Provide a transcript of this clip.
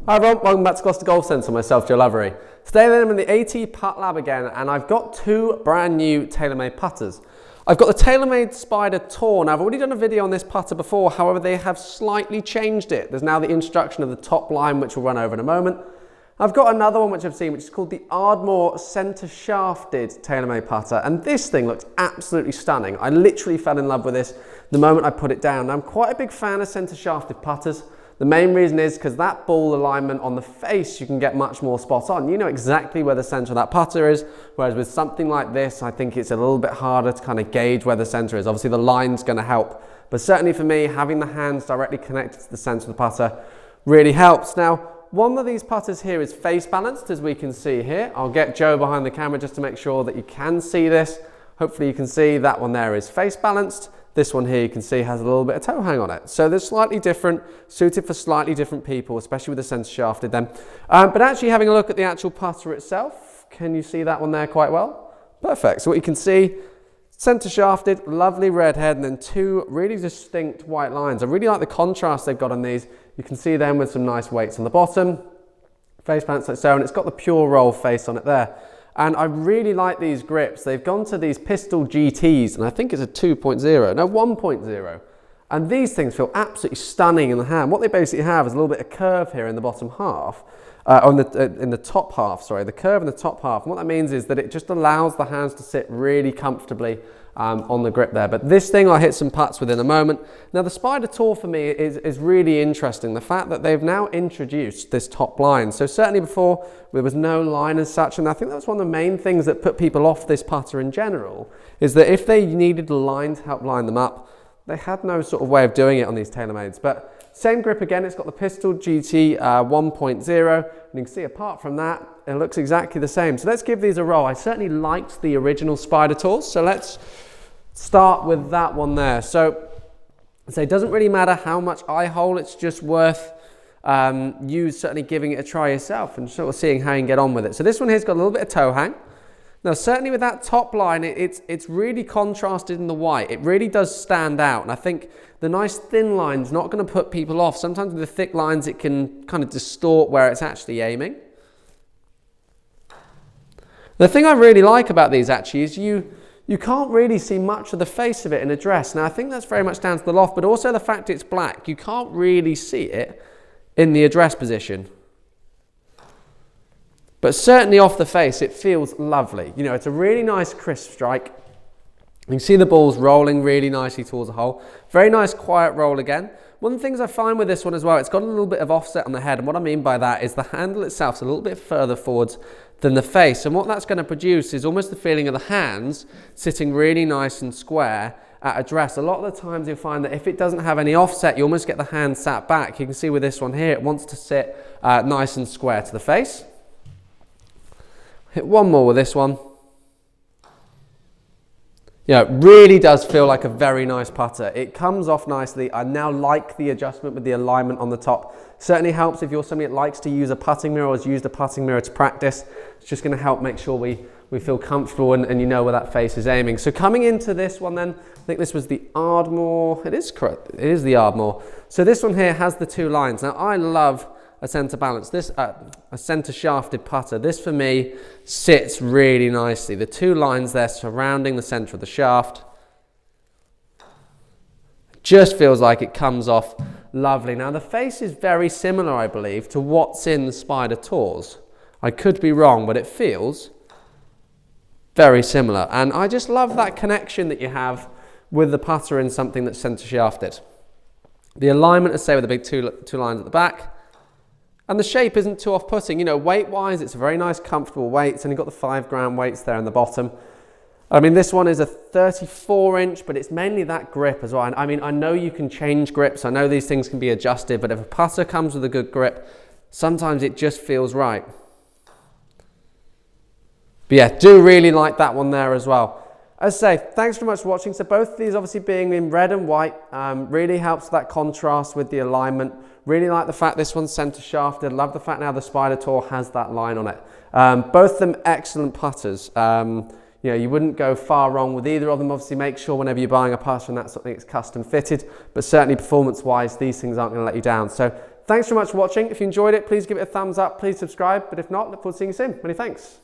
Hi everyone, welcome back to Gloucester Golf Centre, myself Joe Lovery. Today then I'm in the AT Putt Lab again and I've got two brand new Taylormade putters. I've got the Taylormade Spider Tour. Now I've already done a video on this putter before, however they have slightly changed it. There's now the introduction of the top line which we'll run over in a moment. I've got another one which I've seen which is called the Ardmore centre shafted Taylormade putter, and this thing looks absolutely stunning. I literally fell in love with this the moment I put it down. Now, I'm quite a big fan of centre shafted putters. The main reason is because that ball alignment on the face you can get much more spot on. You know exactly where the centre of that putter is, whereas with something like this I think it's a little bit harder to kind of gauge where the centre is. Obviously the line's going to help, but certainly for me having the hands directly connected to the centre of the putter really helps. Now one of these putters here is face balanced, as we can see here. I'll get Joe behind the camera just to make sure that you can see this. Hopefully you can see that one there is face balanced. This one here you can see has a little bit of toe hang on it. So they're slightly different, suited for slightly different people, especially with the centre shafted then. But actually having a look at the actual putter itself, can you see that one there quite well? Perfect. So what you can see, centre shafted, lovely red head, and then two really distinct white lines. I really like the contrast they've got on these. You can see them with some nice weights on the bottom, face balanced like so, and it's got the pure roll face on it there. And I really like these grips. They've gone to these pistol GTs, and I think it's a 2.0, no 1.0. And these things feel absolutely stunning in the hand. What they basically have is a little bit of curve here in the bottom half, in the top half, sorry, the curve in the top half. And what that means is that it just allows the hands to sit really comfortably on the grip there. But this thing I'll hit some putts with in a moment. Now the Spider Tour for me is really interesting. The fact that they've now introduced this top line. So certainly before there was no line as such, and I think that's one of the main things that put people off this putter in general, is that if they needed a line to help line them up, they had no sort of way of doing it on these Taylormades. But same grip again, it's got the Pistol GT 1.0, and you can see apart from that, it looks exactly the same. So let's give these a roll. I certainly liked the original Spider Tours, so let's start with that one there. So it doesn't really matter how much eye hole, it's just worth you certainly giving it a try yourself and sort of seeing how you can get on with it. So this one here's got a little bit of toe hang. Now certainly with that top line, it's really contrasted in the white. It really does stand out, and I think the nice thin line's not going to put people off. Sometimes with the thick lines it can kind of distort where it's actually aiming. The thing I really like about these actually is you can't really see much of the face of it in a dress. Now I think that's very much down to the loft, but also the fact it's black, you can't really see it in the address position. But certainly off the face, it feels lovely. You know, it's a really nice crisp strike. You can see the balls rolling really nicely towards the hole. Very nice quiet roll again. One of the things I find with this one as well, it's got a little bit of offset on the head. And what I mean by that is the handle itself is a little bit further forwards than the face. And what that's going to produce is almost the feeling of the hands sitting really nice and square at address. A lot of the times you'll find that if it doesn't have any offset, you almost get the hand sat back. You can see with this one here, it wants to sit nice and square to the face. Hit one more with this one. Yeah, it really does feel like a very nice putter. It comes off nicely. I now like the adjustment with the alignment on the top. Certainly helps if you're somebody that likes to use a putting mirror or has used a putting mirror to practice. It's just going to help make sure we feel comfortable and you know where that face is aiming. So coming into this one then, I think this was the Ardmore. It is correct. It is the Ardmore. So this one here has the two lines. Now I love a centre balance, a centre shafted putter. This for me sits really nicely. The two lines there surrounding the centre of the shaft. Just feels like it comes off lovely. Now the face is very similar, I believe, to what's in the Spider Tours. I could be wrong, but it feels very similar. And I just love that connection that you have with the putter in something that's centre shafted. The alignment, as I say, with the big two lines at the back. And the shape isn't too off-putting. You know, weight-wise, it's a very nice, comfortable weight. It's only got the 5-gram weights there in the bottom. I mean, this one is a 34-inch, but it's mainly that grip as well. I mean, I know you can change grips. I know these things can be adjusted, but if a putter comes with a good grip, sometimes it just feels right. But yeah, do really like that one there as well. As I say, thanks very much for watching. So both of these obviously being in red and white really helps that contrast with the alignment. Really like the fact this one's centre shafted. Love the fact now the Spider Tour has that line on it. Both of them excellent putters. You know, you wouldn't go far wrong with either of them. Obviously make sure whenever you're buying a putter and that's something that's custom fitted, but certainly performance wise, these things aren't going to let you down. So Thanks so much for watching. If you enjoyed it, please give it a thumbs up. Please subscribe. But if not, look forward to seeing you soon. Many thanks.